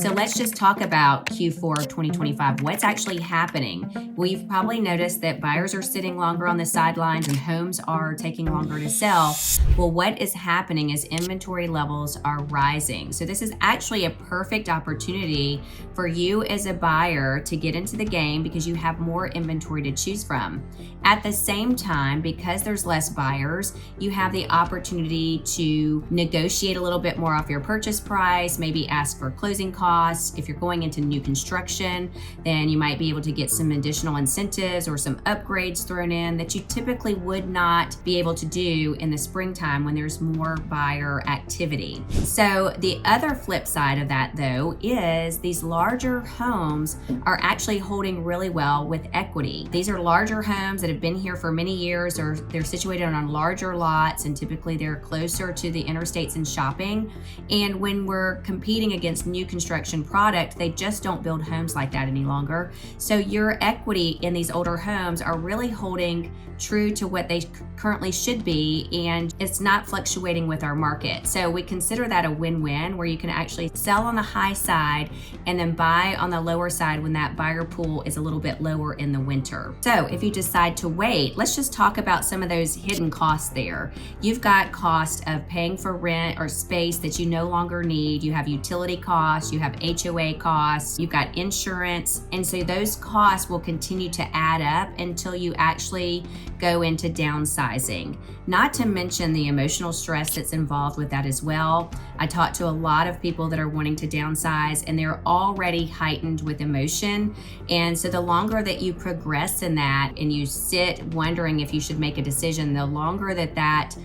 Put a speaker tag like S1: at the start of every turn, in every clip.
S1: So let's just talk about Q4 of 2025. What's actually happening? Well, you've probably noticed that buyers are sitting longer on the sidelines and homes are taking longer to sell. Well, what is happening is inventory levels are rising. So this is actually a perfect opportunity for you as a buyer to get into the game because you have more inventory to choose from. At the same time, because there's less buyers, you have the opportunity to negotiate a little bit more off your purchase price, maybe ask for closing costs. If you're going into new construction, then you might be able to get some additional incentives or some upgrades thrown in that you typically would not be able to do in the springtime when there's more buyer activity. So the other flip side of that, though, is these larger homes are actually holding really well with equity. These are larger homes that have been here for many years, or they're situated on larger lots, and typically they're closer to the interstates and shopping. And when we're competing against new construction product, they just don't build homes like that any longer. So your equity in these older homes are really holding true to what they currently should be, and it's not fluctuating with our market. So we consider that a win-win, where you can actually sell on the high side and then buy on the lower side when that buyer pool is a little bit lower in the winter. So if you decide to wait, let's just talk about some of those hidden costs there. You've got cost of paying for rent or space that you no longer need. You have utility costs, you have HOA costs, you've got insurance. And so those costs will continue to add up until you actually go into downsizing. Not to mention the emotional stress that's involved with that as well. I talk to a lot of people that are wanting to downsize and they're already heightened with emotion. And so the longer that you progress in that and you sit wondering if you should make a decision, the longer that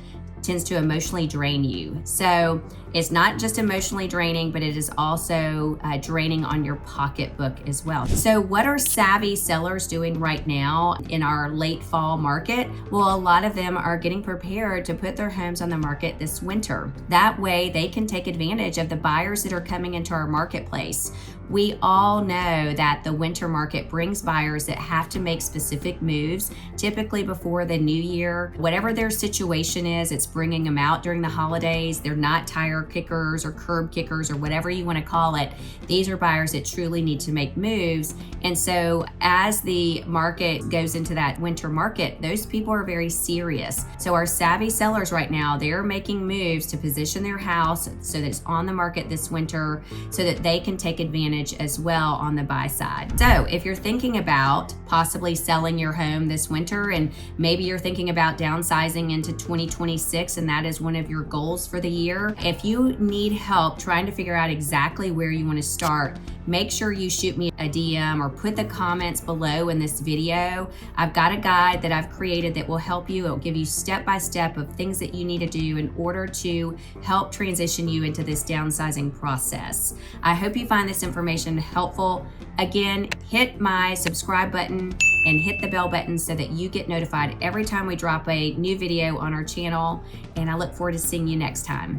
S1: tends to emotionally drain you. So it's not just emotionally draining, but it is also draining on your pocketbook as well. So what are savvy sellers doing right now in our late fall market? Well, a lot of them are getting prepared to put their homes on the market this winter. That way they can take advantage of the buyers that are coming into our marketplace. We all know that the winter market brings buyers that have to make specific moves, typically before the new year. Whatever their situation is, it's bringing them out during the holidays. They're not tire kickers or curb kickers or whatever you want to call it. These are buyers that truly need to make moves. And so as the market goes into that winter market, those people are very serious. So our savvy sellers right now, they're making moves to position their house so that it's on the market this winter so that they can take advantage as well on the buy side. So if you're thinking about possibly selling your home this winter, and maybe you're thinking about downsizing into 2026, and that is one of your goals for the year, if you need help trying to figure out exactly where you want to start, make sure you shoot me a DM or put the comments below in this video. I've got a guide that I've created that will help you. It'll give you step-by-step of things that you need to do in order to help transition you into this downsizing process. I hope you find this information helpful. Again, hit my subscribe button and hit the bell button so that you get notified every time we drop a new video on our channel. And I look forward to seeing you next time.